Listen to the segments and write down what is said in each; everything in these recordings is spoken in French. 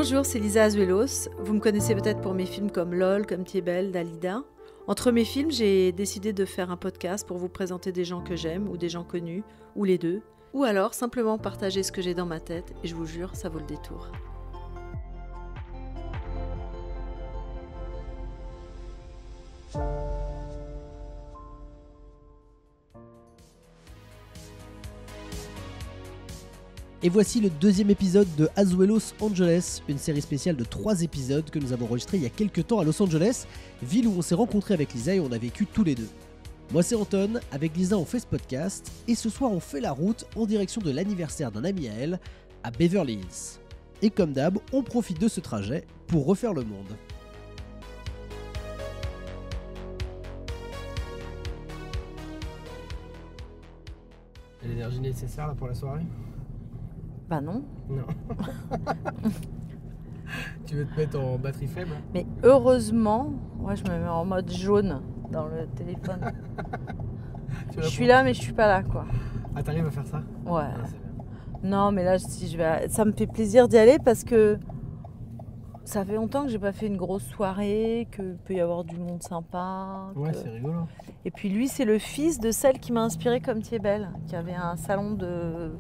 Bonjour, c'est Lisa Azuelos. Vous me connaissez peut-être pour mes films comme LOL, Comme tu es belle, Dalida. Entre mes films, j'ai décidé de faire un podcast pour vous présenter des gens que j'aime, ou des gens connus, ou les deux. Ou alors simplement partager ce que j'ai dans ma tête, et je vous jure, ça vaut le détour. Et voici le deuxième épisode de Azuelos Angeles, une série spéciale de 3 épisodes que nous avons enregistré il y a quelques temps à Los Angeles, ville où on s'est rencontrés avec Lisa et on a vécu tous les deux. Moi c'est Anton, avec Lisa on fait ce podcast, et ce soir on fait la route en direction de l'anniversaire d'un ami à elle, à Beverly Hills. Et comme d'hab, on profite de ce trajet pour refaire le monde. T'as l'énergie nécessaire là pour la soirée? Bah non. Non. Tu veux te mettre en batterie faible? Mais heureusement, moi je me mets en mode jaune dans le téléphone. Je suis là mais je suis pas là quoi. Ah, t'arrives à faire ça? Ouais. Ah, c'est bien. Non mais là si je vais, ça me fait plaisir d'y aller parce que ça fait longtemps que j'ai pas fait une grosse soirée, que peut y avoir du monde sympa. Ouais, c'est rigolo. Et puis lui c'est le fils de celle qui m'a inspirée Comme tu es belle, qui avait un salon de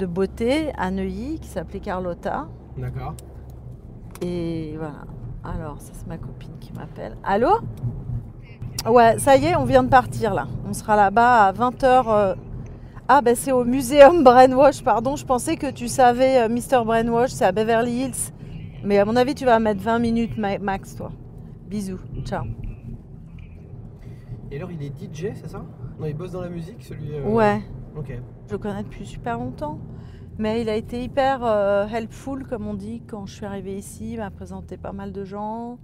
beauté à Neuilly qui s'appelait Carlotta. D'accord. Et voilà. Alors ça c'est ma copine qui m'appelle. Allô? Ouais, ça y est, on vient de partir là. On sera là-bas à 20h. Ah ben c'est au Muséum Brainwash, pardon. Je pensais que tu savais Mr Brainwash, c'est à Beverly Hills. Mais à mon avis, tu vas mettre 20 minutes max, toi. Bisous, ciao. Et alors, il est DJ, c'est ça? Non, il bosse dans la musique, celui... Ouais, Ok. je le connais depuis super longtemps. Mais il a été hyper helpful, comme on dit, quand je suis arrivée ici. Il m'a présenté pas mal de gens.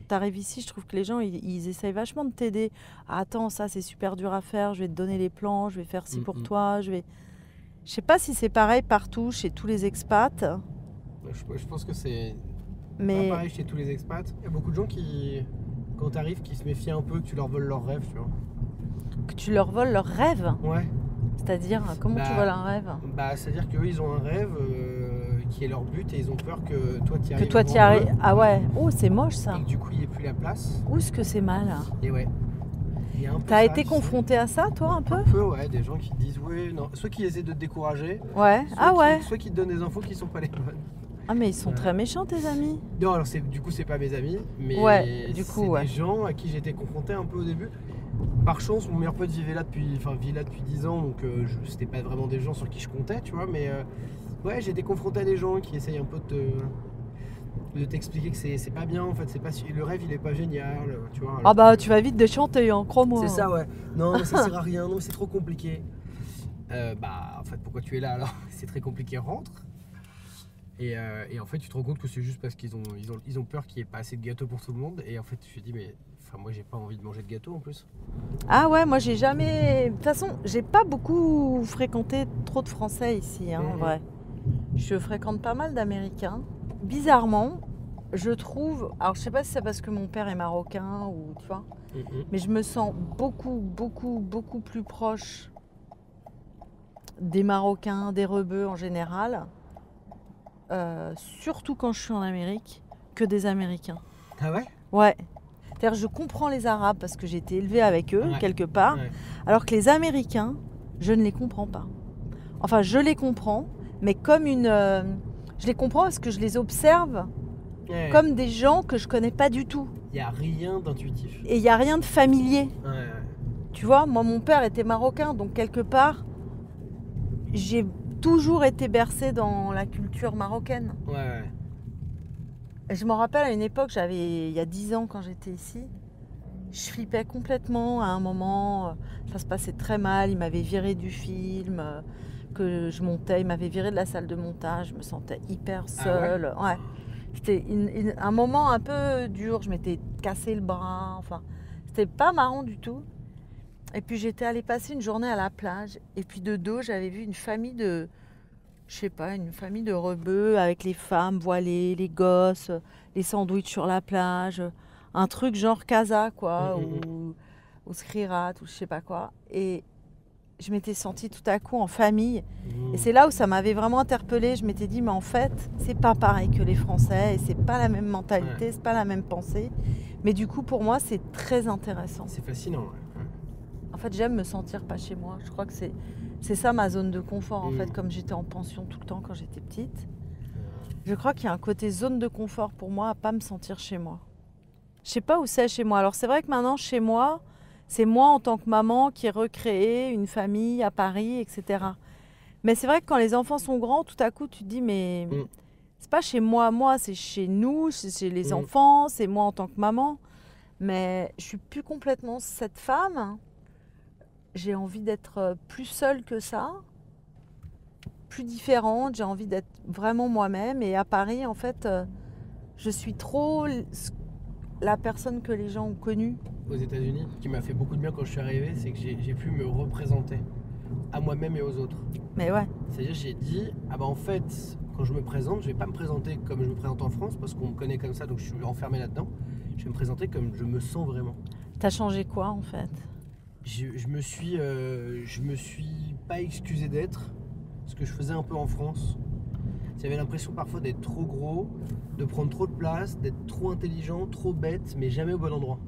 T'arrives ici, je trouve que les gens, ils essayent vachement de t'aider. Ah, attends, ça, c'est super dur à faire. Je vais te donner les plans, je vais faire ci pour toi. Je sais pas si c'est pareil partout, chez tous les expats. Je pense que c'est Mais pas pareil chez tous les expats. Il y a beaucoup de gens qui, quand t'arrives, qui se méfient un peu que tu leur voles leurs rêves, tu vois. que tu leur voles leurs rêves. Ouais. C'est-à-dire, comment tu voles un rêve? Bah, c'est-à-dire qu'eux, ils ont un rêve qui est leur but et ils ont peur que toi, t'y Que arrives. toi, t'y arrives. Ah ouais. Oh, c'est moche ça. Et que du coup, il n'y ait plus la place. Où est-ce que c'est mal? Et ouais. Il y a un peu T'as ça, été tu sais. confronté à ça, toi, un peu? Un peu, ouais, des gens qui disent ouais, non, soit qui essaient de te décourager, Ouais. Ah ouais. soit qui te donnent des infos qui sont pas les bonnes. Ah mais ils sont très méchants, tes amis. Non, alors du coup, c'est pas mes amis, mais Ouais, du coup, c'est ouais. des gens à qui j'étais confronté un peu au début. Par chance, mon meilleur pote vit là depuis 10 ans, donc c'était pas vraiment des gens sur qui je comptais, tu vois, mais ouais, j'ai été confronté à des gens qui essayent un peu de t'expliquer que c'est pas bien, en fait, c'est pas le rêve il est pas génial, tu vois. Ah bah tu vas vite déchanter, hein, crois-moi. C'est ça, ouais. Non, mais ça sert à rien, non, c'est trop compliqué. Bah, en fait, pourquoi tu es là alors? C'est très compliqué, rentre. Et en fait, tu te rends compte que c'est juste parce qu'ils ont peur qu'il n'y ait pas assez de gâteaux pour tout le monde. Et en fait, je me dis, mais enfin, moi, j'ai pas envie de manger de gâteau en plus. Ah ouais, moi j'ai jamais... De toute façon, j'ai pas beaucoup fréquenté trop de Français ici, hein, en vrai. Je fréquente pas mal d'Américains. Bizarrement, je trouve... Alors je sais pas si c'est parce que mon père est marocain ou tu vois, mais je me sens beaucoup plus proche des Marocains, des rebeux en général, surtout quand je suis en Amérique, que des Américains. Ah ouais? Ouais. C'est-à-dire je comprends les Arabes parce que j'ai été élevée avec eux, Ouais. quelque part, Ouais. alors que les Américains, je ne les comprends pas. Enfin, je les comprends, mais comme une... je les comprends parce que je les observe Ouais. comme des gens que je connais pas du tout. Il n'y a rien d'intuitif. Et il n'y a rien de familier. Ouais. Tu vois, moi, mon père était marocain, donc quelque part, j'ai toujours été bercée dans la culture marocaine. Ouais. Et je me rappelle à une époque, il y a 10 ans quand j'étais ici, je flippais complètement à un moment, ça se passait très mal, il m'avait viré du film, que je montais, il m'avait viré de la salle de montage, je me sentais hyper seule. Ah ouais. C'était un moment un peu dur, je m'étais cassé le bras, enfin, c'était pas marrant du tout. Et puis j'étais allée passer une journée à la plage, et puis de dos, j'avais vu une famille de rebeux avec les femmes voilées, les gosses, les sandwichs sur la plage, un truc genre casa quoi, ou Skrirat ou je sais pas quoi. Et je m'étais sentie tout à coup en famille. Et c'est là où ça m'avait vraiment interpellée. Je m'étais dit, mais en fait, c'est pas pareil que les Français, et c'est pas la même mentalité, c'est pas la même pensée. Mais du coup, pour moi, c'est très intéressant. C'est fascinant. Ouais. En fait, j'aime me sentir pas chez moi. Je crois que c'est ça ma zone de confort, en fait, comme j'étais en pension tout le temps quand j'étais petite. Je crois qu'il y a un côté zone de confort pour moi à pas me sentir chez moi. Je sais pas où c'est chez moi. Alors c'est vrai que maintenant, chez moi, c'est moi en tant que maman qui ai recréé une famille à Paris, etc. Mais c'est vrai que quand les enfants sont grands, tout à coup, tu te dis, mais c'est pas chez moi, c'est chez nous, c'est chez les enfants, c'est moi en tant que maman. Mais je suis plus complètement cette femme. J'ai envie d'être plus seule que ça, plus différente. J'ai envie d'être vraiment moi-même. Et à Paris, en fait, je suis trop la personne que les gens ont connue. Aux États-Unis, ce qui m'a fait beaucoup de bien quand je suis arrivé, c'est que j'ai pu me représenter à moi-même et aux autres. Mais ouais. C'est-à-dire, j'ai dit, ah bah en fait, quand je me présente, je vais pas me présenter comme je me présente en France, parce qu'on me connaît comme ça, donc je suis enfermé là-dedans. Je vais me présenter comme je me sens vraiment. T'as changé quoi, en fait ? Je me suis pas excusé d'être ce que je faisais un peu en France. J'avais l'impression parfois d'être trop gros, de prendre trop de place, d'être trop intelligent, trop bête, mais jamais au bon endroit.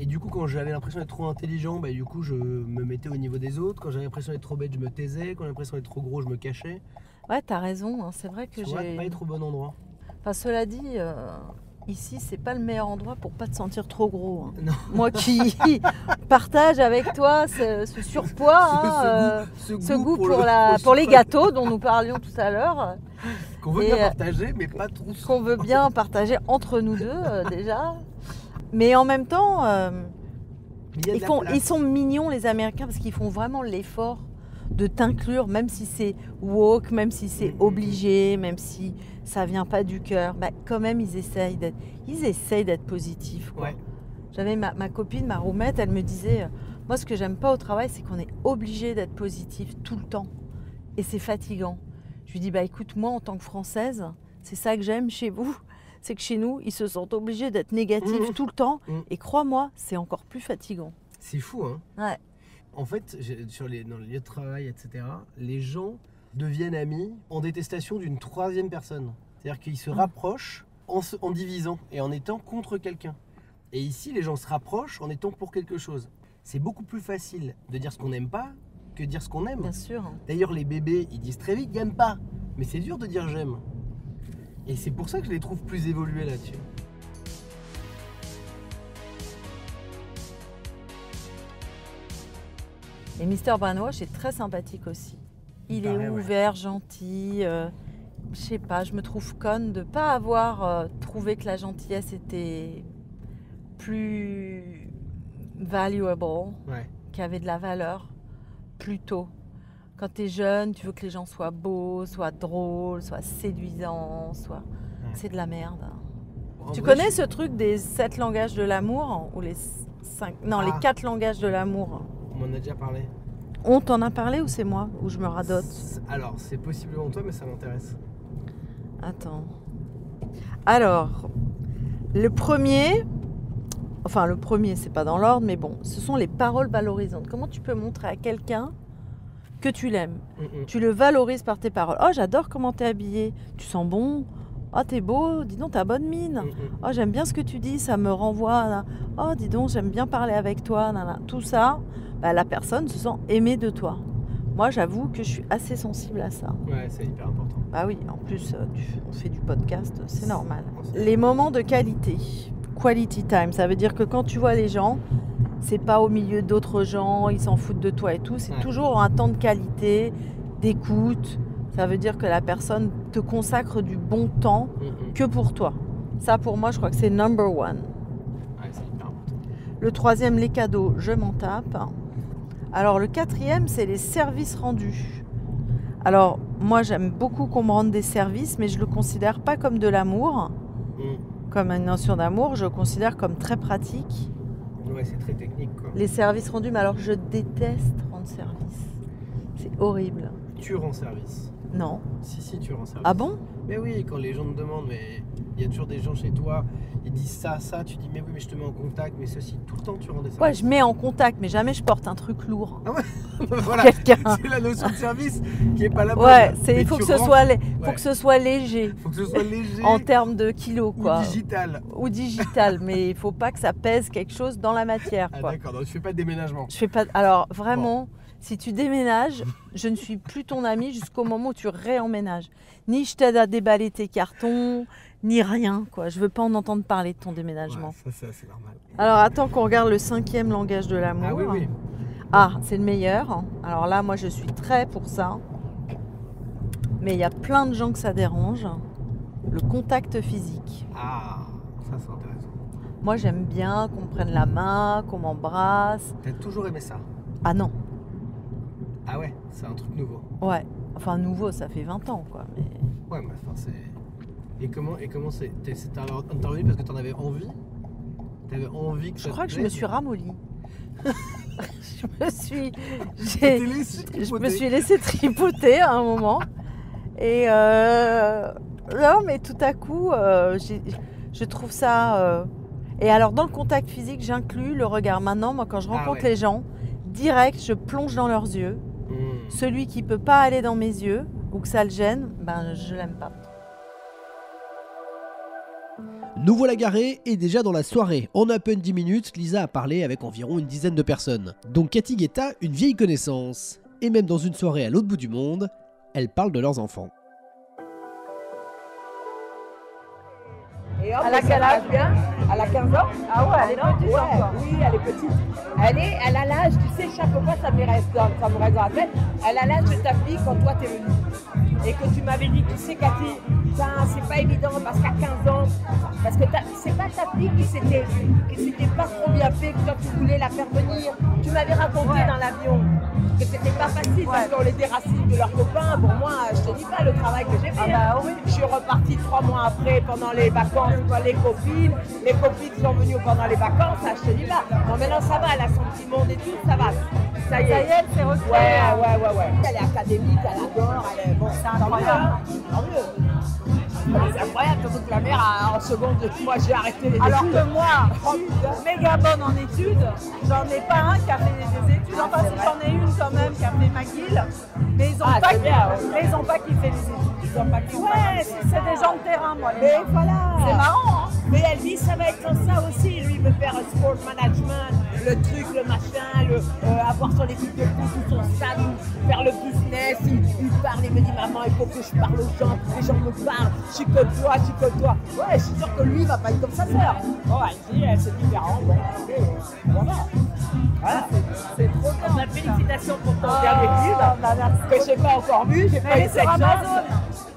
Et du coup, quand j'avais l'impression d'être trop intelligent, du coup, je me mettais au niveau des autres. Quand j'avais l'impression d'être trop bête, je me taisais. Quand j'avais l'impression d'être trop gros, je me cachais. Ouais, t'as raison. Hein. C'est vrai que j'ai pas être au bon endroit. Enfin, cela dit, ici, c'est pas le meilleur endroit pour pas te sentir trop gros. Hein. Non. Moi qui partage avec toi ce surpoids, ce goût pour les gâteaux dont nous parlions tout à l'heure. Qu'on veut bien partager, mais pas trop. Qu'on veut bien partager entre nous deux, déjà. Mais en même temps, ils sont mignons, les Américains, parce qu'ils font vraiment l'effort de t'inclure, même si c'est woke, même si c'est obligé, même si ça vient pas du cœur. Quand même, ils essayent d'être positifs. Quoi. Ouais. J'avais ma copine, ma roommate, elle me disait, moi, ce que j'aime pas au travail, c'est qu'on est obligé d'être positif tout le temps. Et c'est fatigant. Je lui dis, écoute, moi, en tant que Française, c'est ça que j'aime chez vous. C'est que chez nous, ils se sentent obligés d'être négatifs tout le temps. Et crois-moi, c'est encore plus fatigant. C'est fou, hein ? Ouais. En fait, dans les lieux de travail, etc., les gens deviennent amis en détestation d'une troisième personne. C'est-à-dire qu'ils se rapprochent en divisant et en étant contre quelqu'un. Et ici, les gens se rapprochent en étant pour quelque chose. C'est beaucoup plus facile de dire ce qu'on n'aime pas que de dire ce qu'on aime. Bien sûr. D'ailleurs, les bébés, ils disent très vite « j'aime pas ». Mais c'est dur de dire « j'aime ». Et c'est pour ça que je les trouve plus évolués là-dessus. Et Mr. Brainwash est très sympathique aussi. Il est ouvert, gentil. Je sais pas, je me trouve conne de ne pas avoir trouvé que la gentillesse était plus valuable, qui avait de la valeur plus tôt. Quand tu es jeune, tu veux que les gens soient beaux, soient drôles, soient séduisants, c'est de la merde. Tu connais ce truc des 7 langages de l'amour ou les 4 langages de l'amour? On m'en a déjà parlé. On t'en a parlé ou c'est moi? Ou je me radote? Alors, c'est possiblement toi, mais ça m'intéresse. Attends. Alors, le premier, c'est pas dans l'ordre, mais bon, ce sont les paroles valorisantes. Comment tu peux montrer à quelqu'un que tu l'aimes? Tu le valorises par tes paroles. Oh, j'adore comment t'es habillé. Tu sens bon. Oh, t'es beau. Dis donc, t'as bonne mine. Oh, j'aime bien ce que tu dis. Ça me renvoie. Oh, dis donc, j'aime bien parler avec toi. Tout ça, la personne se sent aimée de toi. Moi, j'avoue que je suis assez sensible à ça. Ouais, c'est hyper important. Bah oui, en plus, on fait du podcast, c'est normal. Les moments de qualité. Quality time, ça veut dire que quand tu vois les gens, c'est pas au milieu d'autres gens, ils s'en foutent de toi et tout. C'est toujours un temps de qualité, d'écoute. Ça veut dire que la personne te consacre du bon temps que pour toi. Ça, pour moi, je crois que c'est number one. Ouais, c'est hyper important. Le troisième, les cadeaux, je m'en tape. Alors, le quatrième, c'est les services rendus. Alors, moi, j'aime beaucoup qu'on me rende des services, mais je ne le considère pas comme de l'amour, comme une notion d'amour. Je le considère comme très pratique. Ouais, c'est très technique, quoi. Les services rendus, mais alors je déteste rendre service. C'est horrible. Tu rends service. Non. Si, tu rends service. Ah bon? Mais oui, quand les gens te demandent, mais il y a toujours des gens chez toi, ils disent ça, tu dis mais oui, mais je te mets en contact, mais ceci, tout le temps tu rends des services. Ouais, je mets en contact, mais jamais je porte un truc lourd. Ah ouais. Voilà, Quelqu'un. c'est la notion de service qui est pas la bonne. Ouais, Mais il faut tu que ce rends- soit, faut Ouais. que ce soit léger Faut que ce soit léger en termes de kilos, ou quoi. digital. Ou digital, mais il faut pas que ça pèse quelque chose dans la matière, Ah quoi. d'accord, donc tu fais pas de déménagement. Je fais pas. Alors vraiment, si tu déménages, je ne suis plus ton ami jusqu'au moment où tu réemménages. Ni je t'aide à déballer tes cartons, ni rien, quoi. Je veux pas en entendre parler de ton déménagement. Ouais, ça c'est normal. Alors attends qu'on regarde le 5e langage de l'amour. Ah oui, oui. Ah, c'est le meilleur. Alors là, moi, je suis très pour ça. Mais il y a plein de gens que ça dérange. Le contact physique. Ah, ça c'est intéressant. Moi, j'aime bien qu'on me prenne la main, qu'on m'embrasse. T'as toujours aimé ça? Ah non, Ah ouais, c'est un truc nouveau. ouais. Enfin, nouveau, ça fait 20 ans, quoi. Mais... Ouais, mais enfin c'est... Et comment c'est... T'as intervenu parce que t'en avais envie? T'avais envie que Je ça crois te que je me plaise? suis ramollie. Tu t'es laissé Je me tripoter. suis laissée tripoter à un moment. Et non, mais tout à coup, je trouve ça. Et alors, dans le contact physique, j'inclus le regard. Maintenant, moi, quand je rencontre ouais. les gens, direct, je plonge dans leurs yeux. Celui qui peut pas aller dans mes yeux ou que ça le gêne, ben, je l'aime pas. Nous voilà garés et déjà dans la soirée. En à peine 10 minutes, Lisa a parlé avec environ une dizaine de personnes. Donc Cathy Guetta, une vieille connaissance. Et même dans une soirée à l'autre bout du monde, elle parle de leurs enfants. Et hop, Elle a quel âge bien? Elle a 15 ans. Ah ouais, elle est petite Ouais, encore. oui, elle est petite. Elle a l'âge, tu sais, chaque fois ça me reste dans la tête. Elle a l'âge de ta fille quand toi t'es venue. Et que tu m'avais dit, tu sais Cathy, ça, c'est pas évident parce qu'à 15 ans, parce que c'est pas ta fille qui s'était pas trop bien fait, que toi tu voulais la faire venir. Tu m'avais raconté dans l'avion que c'était pas facile parce qu'on les déracine de leurs copains. Pour moi, je te dis pas le travail que j'ai fait. Ah bah oui. Je suis repartie 3 mois après pendant les vacances, les copines sont venues pendant les vacances, ça, je te dis pas. Bon, maintenant ça va, elle a son petit monde et tout, ça va. Ça y est, elle s'est recréée. Ouais. Elle est académique, elle adore, elle est bon, c'est incroyable. Tant mieux. C'est incroyable, surtout que la mère, en seconde, moi j'ai arrêté les Alors études. que moi, méga bonne en études, j'en ai pas un qui a fait des études. Enfin, si j'en ai une quand même qui a fait McGill, mais ils ont pas kiffé les études. Ils ont pas kiffé. Ouais, c'est des gens de terrain, moi. Les Mais gens. voilà. C'est marrant, hein. Mais elle dit ça va être comme ça aussi. Lui il veut faire sport management, le truc, le machin, avoir son équipe de foot ou son stade, ou faire le business. Il parle, il me dit maman, il faut que je parle aux gens, que les gens me parlent. Chicote-toi. Ouais, je suis sûre que lui il va pas être comme sa sœur. Bon, elle dit c'est différent. Bon, voilà. C'est trop bien. Ma félicitation pour ton dernier film, que je n'ai pas encore vu. J'ai pas Elle eu est cette sur chance. Amazon.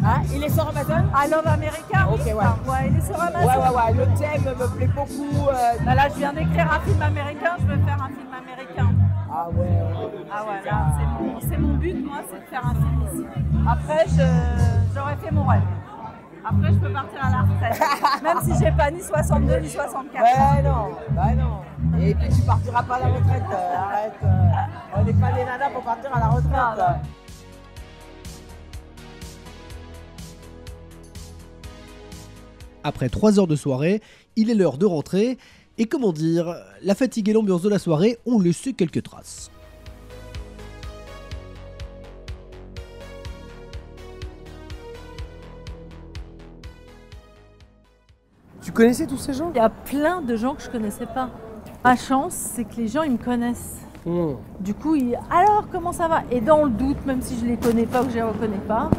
Hein, il est sur Amazon? I Love America. Ok, ouais. Ouais, il est sur Amazon. Ouais, le thème me plaît beaucoup. Bah là, je viens d'écrire un film américain, je veux faire un film américain. Ah ouais. Ah ouais, là, c'est mon but, moi, c'est de faire un film ici. Après, j'aurais fait mon rêve. Après, je peux partir à la retraite. Même si j'ai pas ni 62 ni 64. Bah non. Et puis tu partiras pas à la retraite. Arrête. On n'est pas des nanas pour partir à la retraite. Non. Après 3 heures de soirée, il est l'heure de rentrer. Et comment dire, la fatigue et l'ambiance de la soirée ont laissé quelques traces. Tu connaissais tous ces gens? Il y a plein de gens que je connaissais pas. Ma chance, c'est que les gens, ils me connaissent. Du coup, alors, comment ça va? Et dans le doute, même si je les connais pas ou que je les reconnais pas,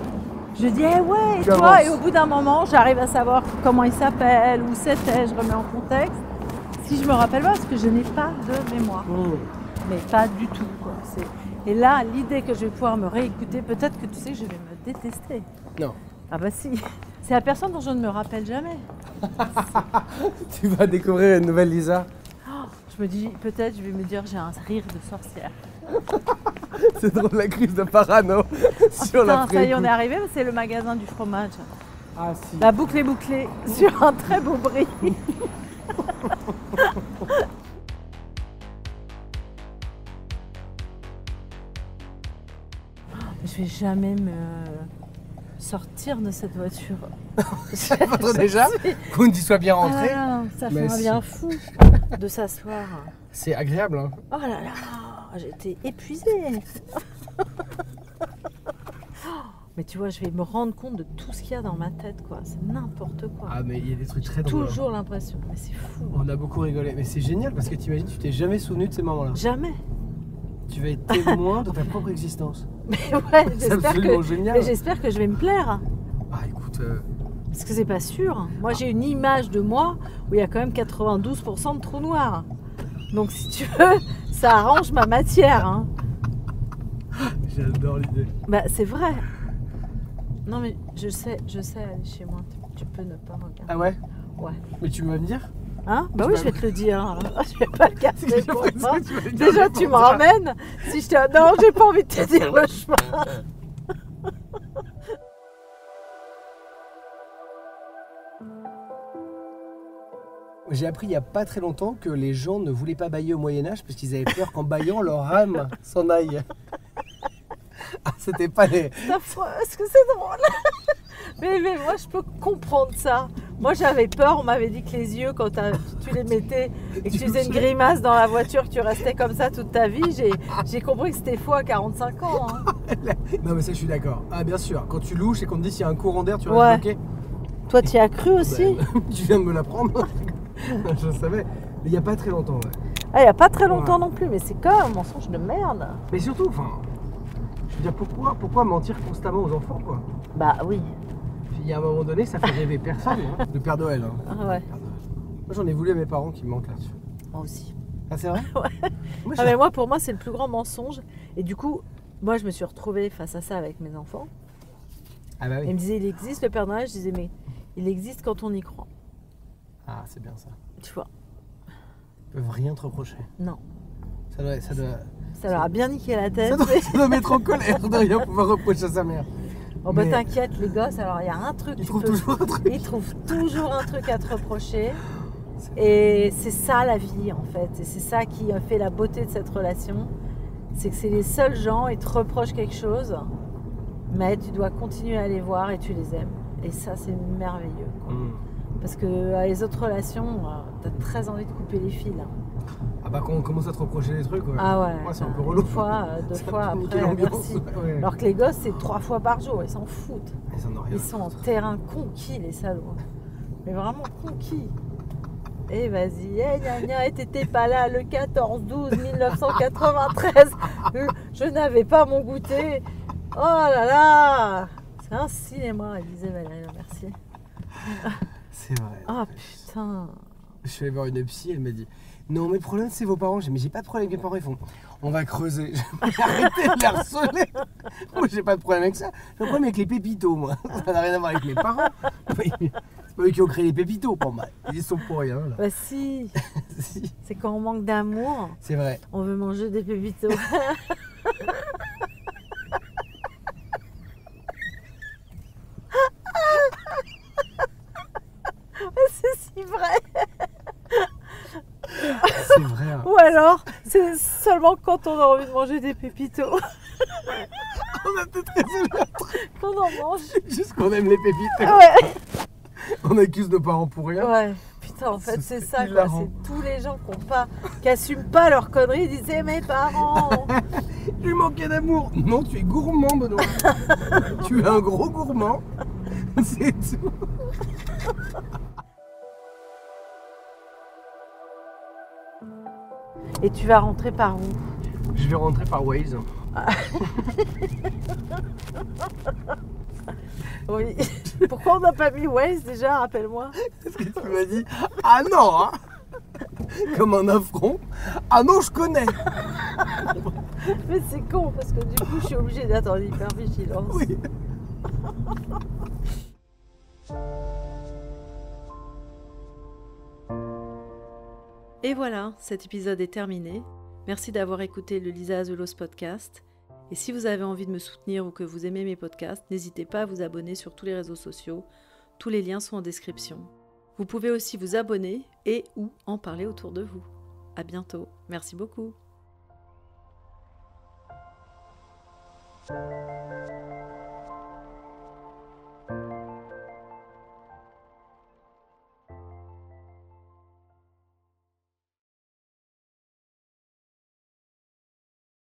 je dis, eh ouais, et Tu toi? avances. Et au bout d'un moment, j'arrive à savoir comment ils s'appellent, où c'était, je remets en contexte. Si je me rappelle pas, parce que je n'ai pas de mémoire. Mais pas du tout, quoi. Et là, l'idée que je vais pouvoir me réécouter, peut-être que tu sais que je vais me détester. Non. Ah bah si. C'est la personne dont je ne me rappelle jamais. Tu vas découvrir une nouvelle Lisa. Je me dis, peut-être, je vais me dire, j'ai un rire de sorcière. C'est drôle la crise de parano sur la Putain, ça y est, on est arrivé, c'est le magasin du fromage. Ah si. La boucle est bouclée sur un très beau brie. Je vais jamais me sortir de cette voiture. Ça faudrait déjà qu'on y soit bien rentré. Ah, ça fait Mais un bien fou de s'asseoir. C'est agréable, hein. Oh là là, j'étais épuisée. Mais tu vois, je vais me rendre compte de tout ce qu'il y a dans ma tête, quoi. C'est n'importe quoi. Ah, mais il y a des trucs très drôles. Toujours l'impression, mais c'est fou. On a beaucoup rigolé, mais c'est génial parce que t'imagines, tu t'es jamais souvenu de ces moments-là. Jamais. Tu vas être témoin de ta propre existence. Mais ouais, C'est absolument génial. j'espère que je vais me plaire. Ah, écoute, Parce que c'est pas sûr. Moi, j'ai une image de moi où il y a quand même 92% de trous noirs. Donc, si tu veux, ça arrange ma matière. Hein. j'adore l'idée. Bah, c'est vrai. Non, mais je sais aller chez moi. Tu peux ne pas regarder. Ah ouais? Ouais. Mais tu vas me dire? Hein? Bah Tu oui, vas- je vais te le dire. Hein. Je vais pas le casser pour toi. Tu vas le Déjà, garder tu pour me toi. ramènes. Si je te... Non, j'ai pas envie de te dire le chemin. J'ai appris il n'y a pas très longtemps que les gens ne voulaient pas bailler au Moyen-Âge parce qu'ils avaient peur qu'en baillant, leur âme s'en aille. Ah, c'était pas les. C'est affreux, est-ce que c'est drôle? mais moi, je peux comprendre ça. Moi, j'avais peur. On m'avait dit que les yeux, quand tu les mettais et que tu faisais une grimace dans la voiture, que tu restais comme ça toute ta vie, j'ai compris que c'était faux à 45 ans. Hein. Non, mais ça, je suis d'accord. Ah, bien sûr. Quand tu louches et qu'on te dit s'il y a un courant d'air, tu restes Ouais. bloqué. Toi, tu y as cru aussi? Tu viens de me l'apprendre. Je savais. Mais il n'y a pas très longtemps, ouais. Ah, il n'y a pas très longtemps non plus, mais c'est quand même un mensonge de merde. Mais surtout, enfin. Je veux dire, pourquoi mentir constamment aux enfants, quoi? Bah oui. Il y a un moment donné, ça fait rêver personne, hein. Le Père Noël. Hein. Ah ouais. Moi, j'en ai voulu à mes parents qui me mentent là-dessus. Moi aussi. Ah, c'est vrai? Ouais. Moi, Ah, mais moi, pour moi, c'est le plus grand mensonge. Et du coup, moi, je me suis retrouvée face à ça avec mes enfants. Ah, bah Ils oui. me disaient, il existe le Père Noël. Je disais, mais il existe quand on y croit. Ah, c'est bien ça. Tu vois? Ils peuvent rien te reprocher. Non. Ça doit Ça leur a bien niqué la tête. ça doit mettre en colère de rien pouvoir reprocher à sa mère. Oh bah Mais- t'inquiète les gosses, alors il y a un truc. Ils trouvent toujours un truc. Ils trouvent toujours un truc à te reprocher. Et c'est ça la vie en fait. Et c'est ça qui a fait la beauté de cette relation. C'est que c'est les seuls gens, ils te reprochent quelque chose, mais tu dois continuer à les voir et tu les aimes. Et ça c'est merveilleux. Quoi. Mmh. Parce que les autres relations, t'as très envie de couper les fils. Hein. Ah bah quand on commence à te reprocher des trucs, ouais. Ah ouais. C'est un peu relou. Une fois, deux Ça fois peut niquer après, l'ambiance, merci. ouais. Alors que les gosses, c'est 3 fois par jour, ils s'en foutent. Ils en ont rien. Ils sont en terrain conquis, les salauds. Mais vraiment conquis. Et vas-y, gna gna, et t'étais pas là le 14-12-1993. Je n'avais pas mon goûter. Oh là là. C'est un cinéma, elle disait Valérie, merci. C'est vrai. Oh putain. Je suis allé voir une psy, elle m'a dit non, mais le problème c'est vos parents. J'ai dit mais j'ai pas de problème avec mes parents, ils font on va creuser. Arrêtez de les harceler. Moi j'ai pas de problème avec ça. J'ai un problème avec les pépitos, moi. Ça n'a rien à voir avec mes parents. C'est pas eux qui ont créé les pépitos pour moi. Ils sont pour rien là. Bah si, Si, c'est quand on manque d'amour, c'est vrai. on veut manger des pépitos. C'est si vrai. C'est vrai. Hein. Ou alors, c'est seulement quand on a envie de manger des pépitos On a peut-être raison là. qu'on en mange. Juste qu'on aime les pépitos. Ouais. On accuse nos parents pour rien. Ouais. Putain, en fait, c'est ça, quoi. hilarant. C'est tous les gens qui assument pas leurs conneries. Ils disaient, mes parents. Je lui manquais d'amour. Non, tu es gourmand, Benoît. Tu es un gros gourmand. C'est tout. Et tu vas rentrer par où? Je vais rentrer par Waze. Oui. Pourquoi on n'a pas mis Waze déjà? Rappelle-moi. Parce que tu m'as dit ah non, hein. Comme un affront. Ah non, je connais. Mais c'est con parce que du coup, je suis obligée d'être en hyper-vigilance. Oui. Et voilà, cet épisode est terminé. Merci d'avoir écouté le Lisa Azuelos podcast. Et si vous avez envie de me soutenir ou que vous aimez mes podcasts, n'hésitez pas à vous abonner sur tous les réseaux sociaux. Tous les liens sont en description. Vous pouvez aussi vous abonner et ou en parler autour de vous. À bientôt. Merci beaucoup.